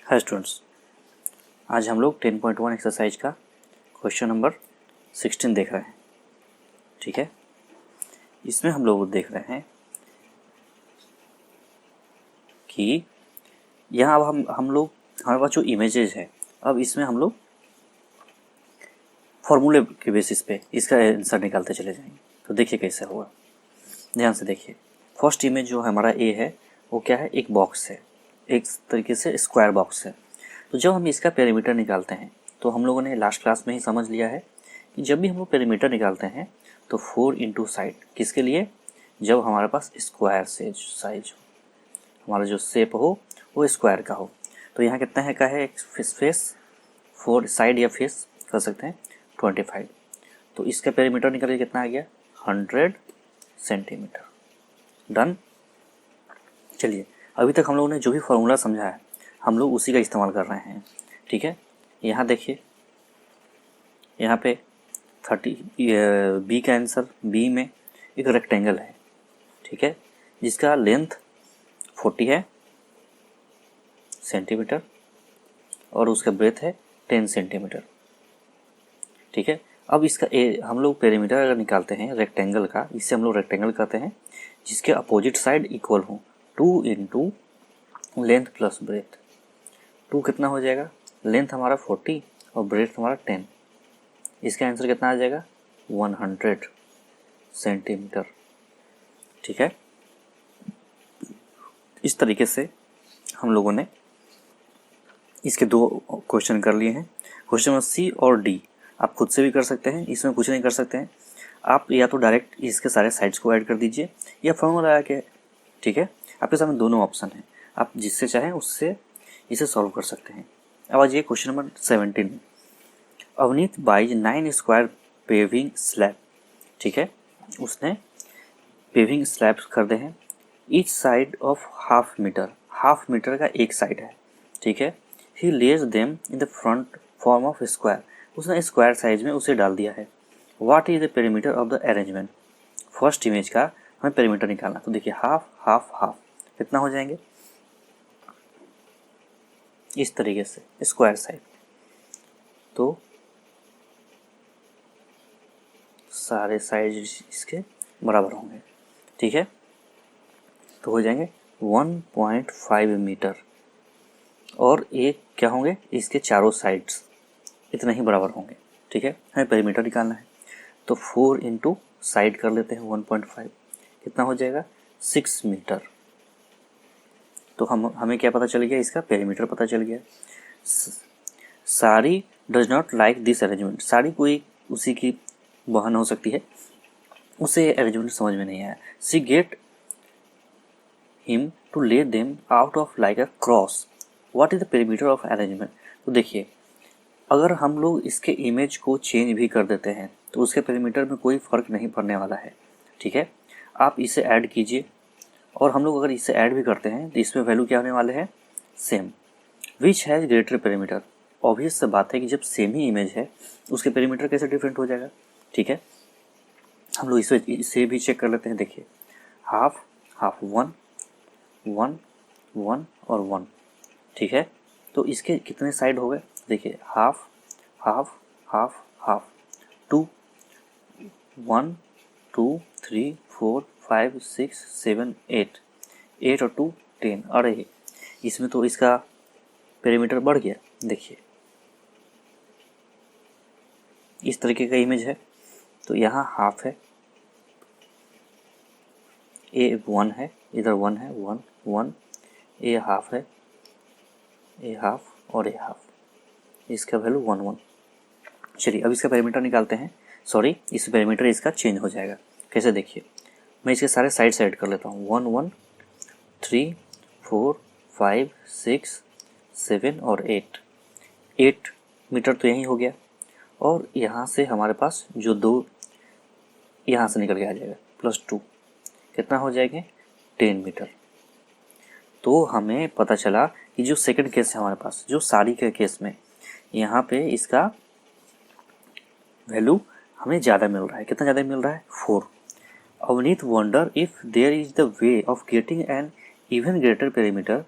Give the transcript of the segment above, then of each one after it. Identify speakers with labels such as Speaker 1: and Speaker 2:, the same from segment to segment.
Speaker 1: Hi students, आज हम लोग 10.1 एक्सरसाइज का क्वेश्चन नंबर 16 देख रहे हैं। ठीक है, इसमें हम लोग देख रहे हैं कि यहाँ अब हम लोग हमारे पास जो इमेजेस है, अब इसमें हम लोग फॉर्मूले के बेसिस पे इसका आंसर निकालते चले जाएंगे। तो देखिए कैसे होगा, ध्यान से देखिए। फर्स्ट इमेज जो हमारा ए है वो क्या है, एक बॉक्स है, एक तरीके से स्क्वायर बॉक्स है। तो जब हम इसका पेरीमीटर निकालते हैं तो हम लोगों ने लास्ट क्लास में ही समझ लिया है कि जब भी हम लोग पेरीमीटर निकालते हैं तो 4 इंटू साइड, किसके लिए, जब हमारे पास स्क्वायर साइज हो, हमारा जो शेप हो वो स्क्वायर का हो। तो यहाँ कितना है का है, एक फेस 4 साइड या फेस कर सकते हैं 25। तो इसका पेरीमीटर निकल के कितना आ गया, 100 सेंटीमीटर। डन। चलिए, अभी तक हम लोगों ने जो भी फॉर्मूला समझा है हम लोग उसी का इस्तेमाल कर रहे हैं। ठीक है, यहाँ देखिए, यहाँ पे 30 बी का आंसर, बी में एक रेक्टेंगल है, ठीक है, जिसका लेंथ 40 है सेंटीमीटर और उसका ब्रेथ है 10 सेंटीमीटर। ठीक है, अब इसका हम लोग पेरीमीटर अगर निकालते हैं रेक्टेंगल का, इससे हम लोग रेक्टेंगल कहते हैं जिसके अपोजिट साइड इक्वल हो। 2 इंटू लेंथ प्लस ब्रेथ, 2 कितना हो जाएगा, लेंथ हमारा 40 और ब्रेथ हमारा 10। इसका आंसर कितना आ जाएगा, 100 सेंटीमीटर। ठीक है, इस तरीके से हम लोगों ने इसके 2 क्वेश्चन कर लिए हैं। क्वेश्चन नंबर सी और डी आप खुद से भी कर सकते हैं, इसमें कुछ नहीं कर सकते हैं आप, या तो डायरेक्ट इसके सारे साइड्स को ऐड कर दीजिए या फॉर्मूला लगा के। ठीक है, आपके सामने दोनों ऑप्शन हैं, आप जिससे चाहें उससे इसे सॉल्व कर सकते हैं। अब आज ये question number 17। Avneet buys 9 square paving slab. ठीक है, उसने पेविंग स्लैब खरीदे हैं, each side of half metre का एक साइड है। ठीक है, he lays them in the front form of square, उसने स्क्वायर साइज में उसे डाल दिया है। What is the perimeter of the arrangement. First image का हमें पेरीमीटर निकालना। तो देखिए, हाफ हाफ हाफ कितना हो जाएंगे, इस तरीके से स्क्वायर साइड। तो सारे साइज इसके बराबर होंगे। ठीक है, तो हो जाएंगे 1.5 मीटर और एक क्या होंगे, इसके चारों साइड्स इतना ही बराबर होंगे। ठीक है, हमें पेरीमीटर निकालना है तो 4 इंटू साइड कर लेते हैं 1.5, कितना हो जाएगा 6 मीटर। तो हमें क्या पता चल गया, इसका पेरीमीटर पता चल गया। सारी does not like this arrangement, सारी कोई उसी की बहन हो सकती है, उसे अरेंजमेंट समझ में नहीं आया। सी गेट हिम टू ले them out of like a cross, what is the perimeter of arrangement. तो देखिए, अगर हम लोग इसके इमेज को चेंज भी कर देते हैं तो उसके पेरीमीटर में कोई फ़र्क नहीं पड़ने वाला है। ठीक है, आप इसे ऐड कीजिए और हम लोग अगर इसे ऐड भी करते हैं तो इसमें वैल्यू क्या होने वाले हैं, same. Which has greater perimeter, obvious से बात है कि जब सेम ही इमेज है उसके पेरीमीटर कैसे डिफरेंट हो जाएगा। ठीक है, हम लोग इसे भी चेक कर लेते हैं। देखिए, हाफ हाफ 1 1 1 और 1। ठीक है, तो इसके कितने साइड हो गए, देखिए, हाफ हाफ हाफ हाफ 2 1 2 3 4 5 6 7 8 8 और 2 10। अरे इसमें तो इसका पेरीमीटर बढ़ गया। देखिए, इस तरीके का इमेज है तो यहाँ हाफ है, ए 1 है, इधर 1 है, 1 1, ए हाफ है, ए हाफ और ए हाफ, इसका वैल्यू 1 1। चलिए, अब इसका पेरीमीटर निकालते हैं। सॉरी, इस पेरीमीटर इसका चेंज हो जाएगा। कैसे, देखिए, मैं इसके सारे साइड से ऐड कर लेता हूँ। 1 1 3 4 5 6 7 और 8 8 मीटर तो यही हो गया और यहाँ से हमारे पास जो 2 यहाँ से निकल के आ जाएगा प्लस 2, कितना हो जाएंगे 10 मीटर। तो हमें पता चला कि जो सेकंड केस है हमारे पास, जो साड़ी के केस में, यहाँ पे इसका वैल्यू हमें ज़्यादा मिल रहा है। कितना ज़्यादा मिल रहा है, 4। Avneet wonder if there is the way of getting an even greater perimeter,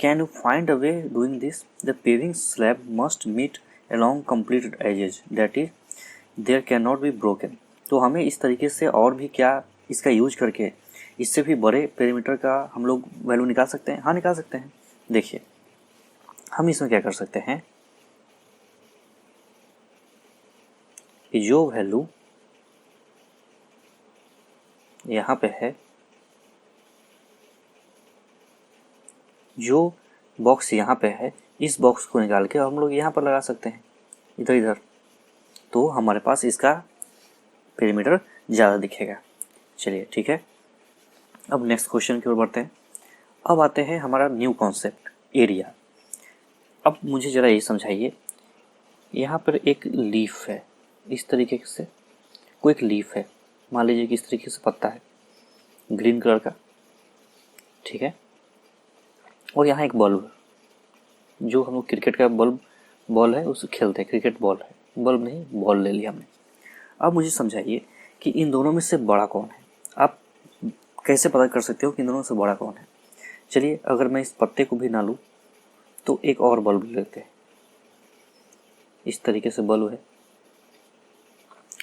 Speaker 1: can you find a way doing this? The paving slab must meet along completed edges that is there cannot be broken। तो हमें इस तरीके से और भी क्या इसका use करके इससे भी बड़े पेरीमीटर का हम लोग वैल्यू निकाल सकते हैं। हाँ, निकाल सकते हैं। देखिए हम इसमें क्या कर सकते हैं कि जो वैल्यू यहाँ पे है, जो बॉक्स यहाँ पे है, इस बॉक्स को निकाल के हम लोग यहाँ पर लगा सकते हैं इधर इधर, तो हमारे पास इसका पेरीमीटर ज़्यादा दिखेगा। चलिए ठीक है, अब नेक्स्ट क्वेश्चन की ओर बढ़ते हैं। अब आते हैं हमारा न्यू कॉन्सेप्ट एरिया। अब मुझे ज़रा ये समझाइए, यहाँ पर एक लीफ है, इस तरीके से कोई एक लीफ है, मान लीजिए कि इस तरीके से पत्ता है ग्रीन कलर का, ठीक है, और यहाँ एक बल्ब, जो हम लोग क्रिकेट का बॉल है उससे खेलते हैं, क्रिकेट बॉल है, बल्ब नहीं बॉल ले लिया हमने। अब मुझे समझाइए कि इन दोनों में से बड़ा कौन है। आप कैसे पता कर सकते हो कि इन दोनों में से बड़ा कौन है? चलिए अगर मैं इस पत्ते को भी ना लूँ तो एक और बल्ब लेते हैं, इस तरीके से बल्ब है।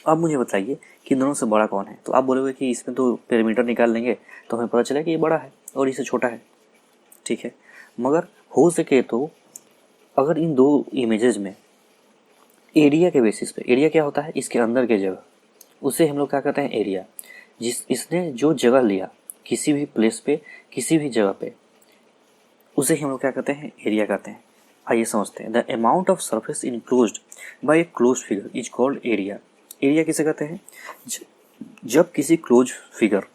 Speaker 1: अब मुझे बताइए कि इन दोनों से बड़ा कौन है। तो आप बोलोगे कि इसमें तो पेरीमीटर निकाल लेंगे तो हमें पता चला कि ये बड़ा है और इससे छोटा है, ठीक है। मगर हो सके तो अगर इन दो इमेजेस में एरिया के बेसिस पे, एरिया क्या होता है इसके अंदर के जगह, उसे हम लोग क्या कहते हैं एरिया। इसने जो जगह लिया किसी भी प्लेस पे, किसी भी जगह पे, उसे हम लोग क्या कहते हैं एरिया कहते हैं। आइए समझते हैं। The amount of surface enclosed bye A close figure is called area. Area किसे कहते हैं? जब किसी क्लोज फिगर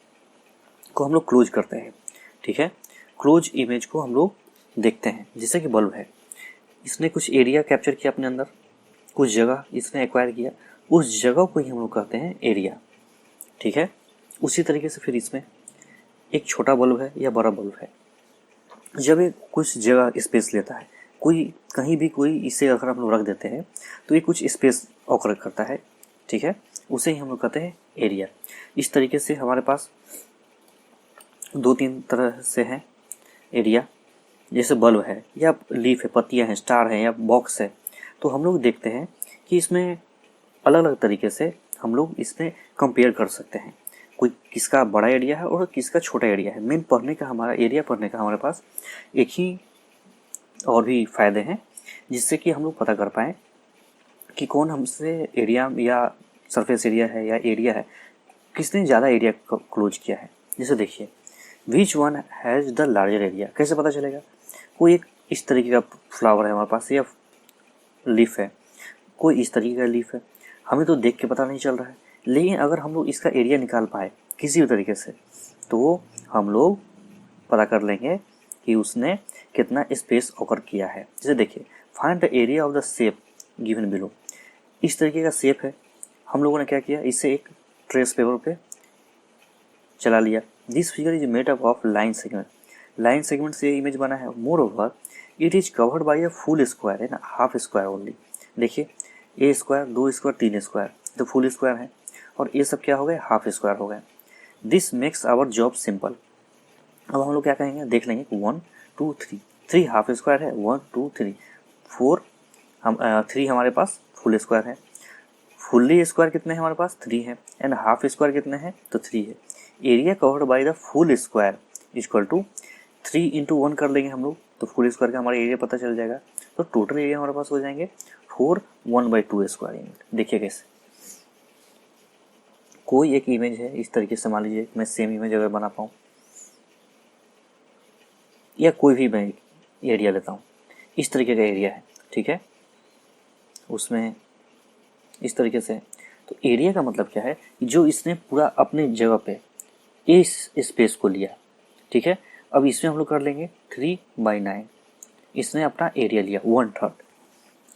Speaker 1: को हम लोग क्लोज करते हैं, ठीक है, क्लोज इमेज को हम लोग देखते हैं, जैसे कि बल्ब है, इसने कुछ एरिया कैप्चर किया अपने अंदर, कुछ जगह इसने एक्वायर किया, उस जगह को ही हम लोग कहते हैं एरिया, ठीक है। उसी तरीके से फिर इसमें एक छोटा बल्ब है या बड़ा बल्ब है, जब ये कुछ जगह स्पेस लेता है, कोई कहीं भी कोई इसे अगर हम लोग रख देते हैं तो ये कुछ स्पेस ऑकर करता है, ठीक है, उसे ही हम लोग कहते हैं एरिया। इस तरीके से हमारे पास दो तीन तरह से है एरिया, जैसे बल्ब है या लीफ है, पत्तियां हैं, स्टार है या बॉक्स है, तो हम लोग देखते हैं कि इसमें अलग अलग तरीके से हम लोग इसमें कंपेयर कर सकते हैं, कोई किसका बड़ा एरिया है और किसका छोटा एरिया है। मेन पढ़ने का हमारा एरिया पढ़ने का हमारे पास एक ही और भी फ़ायदे हैं, जिससे कि हम लोग पता कर पाएँ कि कौन हमसे एरिया या सरफेस एरिया है या एरिया है, किसने ज़्यादा एरिया क्लोज किया है। जैसे देखिए which one has the larger area, कैसे पता चलेगा? कोई एक इस तरीके का फ्लावर है हमारे पास या लीफ है, कोई इस तरीके का लीफ है, हमें तो देख के पता नहीं चल रहा है, लेकिन अगर हम लोग इसका एरिया निकाल पाए किसी भी तरीके से तो हम लोग पता कर लेंगे कि उसने कितना स्पेस ऑकर किया है। जैसे देखिए find the area of the shape given below, इस तरीके का शेप है, हम लोगों ने क्या किया, इसे एक ट्रेस पेपर पे चला लिया। This figure is made up of line segment, line segment से इमेज बना है। More over it is covered by a full square है ना, हाफ स्क्वायर ओनली। देखिए ए स्क्वायर, दो स्क्वायर, तीन स्क्वायर, तो फुल स्क्वायर है, और ये सब क्या हो गए, हाफ स्क्वायर हो गए। This makes our job simple. अब हम लोग क्या कहेंगे, देख लेंगे 1 2 3, 3 हाफ स्क्वायर है, 1 2 3 4, हम 3 हमारे पास फुल स्क्वायर है, फुल्ली स्क्वायर कितने हैं हमारे पास 3 है, एंड हाफ स्क्वायर कितने हैं तो 3 है। Area covered by the full square equal to 3 into 1 कर लेंगे हम लोग, तो फुल स्क्वायर का हमारा एरिया पता चल जाएगा। तो टोटल एरिया हमारे पास हो जाएंगे 4 1/2 स्क्वायर यूनिट। देखिए कैसे, कोई एक इमेज है इस तरीके से, मान लीजिए मैं सेम इमेज अगर बना पाऊँ या कोई भी मैं एरिया लेता हूँ, इस तरीके का एरिया है, ठीक है, उसमें इस तरीके से, तो एरिया का मतलब क्या है, जो इसने पूरा अपने जगह पे इस स्पेस को लिया, ठीक है। अब इसमें हम लोग कर लेंगे 3/9, इसने अपना एरिया लिया 1/3,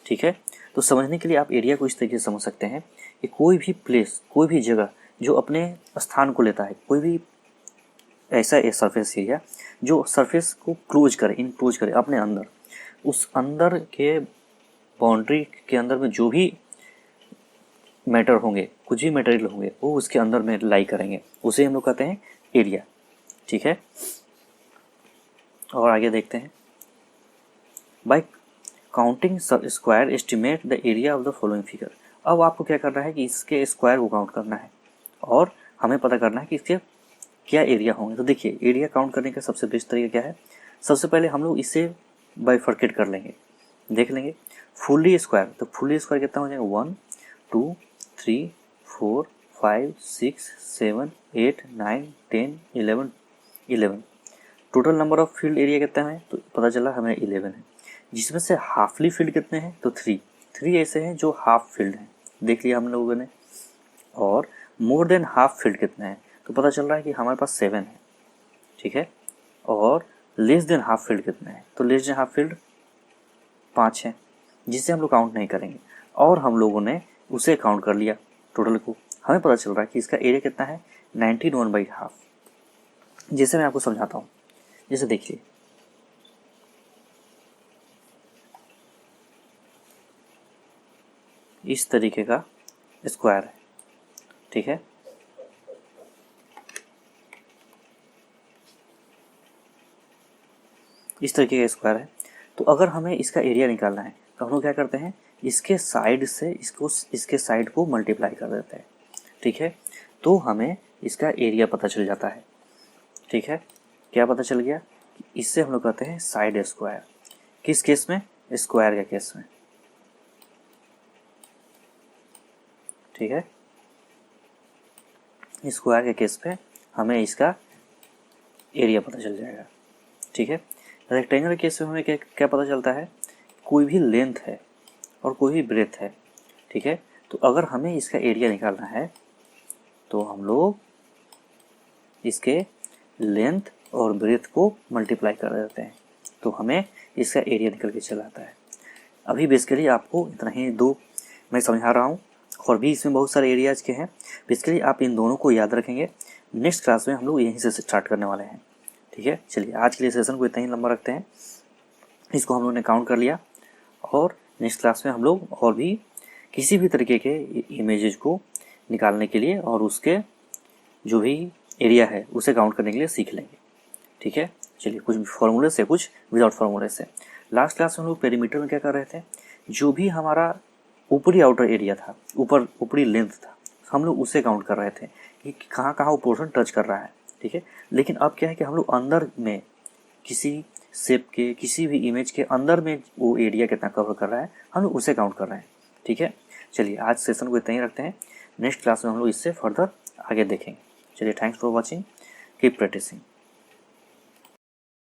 Speaker 1: ठीक है। तो समझने के लिए आप एरिया को इस तरीके से समझ सकते हैं कि कोई भी प्लेस, कोई भी जगह जो अपने स्थान को लेता है, कोई भी ऐसा एक सरफेस एरिया जो सरफेस को क्लोज करे, इनक्लोज करे अपने अंदर, उस अंदर के बाउंड्री के अंदर में जो भी मैटर होंगे, कुछ भी मटेरियल होंगे, वो उसके अंदर में लाई करेंगे, उसे हम लोग कहते हैं एरिया, ठीक है। और आगे देखते हैं, bye counting square estimate the area of the following figure. अब आपको क्या करना है कि इसके स्क्वायर को काउंट करना है और हमें पता करना है कि इसके क्या एरिया होंगे। तो देखिए एरिया काउंट करने का सबसे बेस्ट तरीका क्या है, सबसे पहले हम लोग इसे बाइफर्केट कर लेंगे, देख लेंगे फुल्ली स्क्वायर। तो फुल्ली स्क्वायर कितना हो जाएगा 1 2 3 4 5 6 7 8 9 10 11। Total number of field area कितना है तो पता चला हमें 11 है, जिसमें से हाफली फील्ड कितने हैं तो 3 ऐसे हैं जो हाफ फील्ड हैं, देख लिया हम लोगों ने। और मोर देन हाफ फील्ड कितने हैं तो पता चल रहा है कि हमारे पास 7 है, ठीक है। और लेस देन हाफ फील्ड कितने हैं तो लेस देन हाफ फील्ड 5 है, जिसे हम लोग काउंट नहीं करेंगे। और हम लोगों ने उसे काउंट कर लिया टोटल को, हमें पता चल रहा है कि इसका एरिया कितना है 19/1/2। जैसे मैं आपको समझाता हूँ, जैसे देखिए इस तरीके का स्क्वायर है, ठीक है। इस तरीके का स्क्वायर है, तो अगर हमें इसका एरिया निकालना है तो हम लोग क्या करते हैं, इसके साइड से इसके साइड को मल्टीप्लाई कर देते हैं, ठीक है। तो हमें इसका एरिया पता चल जाता है, ठीक है। क्या पता चल गया, इससे हम लोग कहते हैं साइड स्क्वायर। किस केस में, स्क्वायर के केस में, ठीक है। स्क्वायर के केस पे हमें इसका एरिया पता चल जाएगा, ठीक है। रेक्टेंगल के केस में हमें क्या पता चलता है, कोई भी लेंथ है और कोई भी ब्रेथ है, ठीक है। तो अगर हमें इसका एरिया निकालना है तो हम लोग इसके लेंथ और ब्रेथ को मल्टीप्लाई कर देते हैं, तो हमें इसका एरिया निकल के चला आता है। अभी बेसिकली आपको इतना ही दो मैं समझा रहा हूँ, और भी इसमें बहुत सारे एरियाज के हैं। बेसिकली आप इन दोनों को याद रखेंगे, नेक्स्ट क्लास में हम लोग यहीं से स्टार्ट करने वाले हैं, ठीक है। चलिए आज के लिए सेशन को इतना ही लंबा रखते हैं, इसको हम लोगों ने काउंट कर लिया। और नेक्स्ट क्लास में हम लोग और भी किसी भी तरीके के इमेजेस को निकालने के लिए और उसके जो भी एरिया है उसे काउंट करने के लिए सीख लेंगे, ठीक है। चलिए कुछ फॉर्मूले से, कुछ विदाउट फॉर्मूले से। लास्ट क्लास में हम लोग पेरीमीटर में क्या कर रहे थे, जो भी हमारा ऊपरी आउटर एरिया था, ऊपरी लेंथ था, हम लोग उसे काउंट कर रहे थे कि कहाँ कहाँ वो पोर्शन टच कर रहा है, ठीक है। लेकिन अब क्या है कि हम लोग अंदर में किसी शेप के, किसी भी इमेज के अंदर में वो एरिया कितना कवर कर रहा है हम लोग उसे काउंट कर रहे हैं, ठीक है। चलिए आज सेशन को इतना ही रखते हैं, नेक्स्ट क्लास में हम लोग इससे फर्दर आगे देखेंगे। चलिए thanks for watching, keep practising.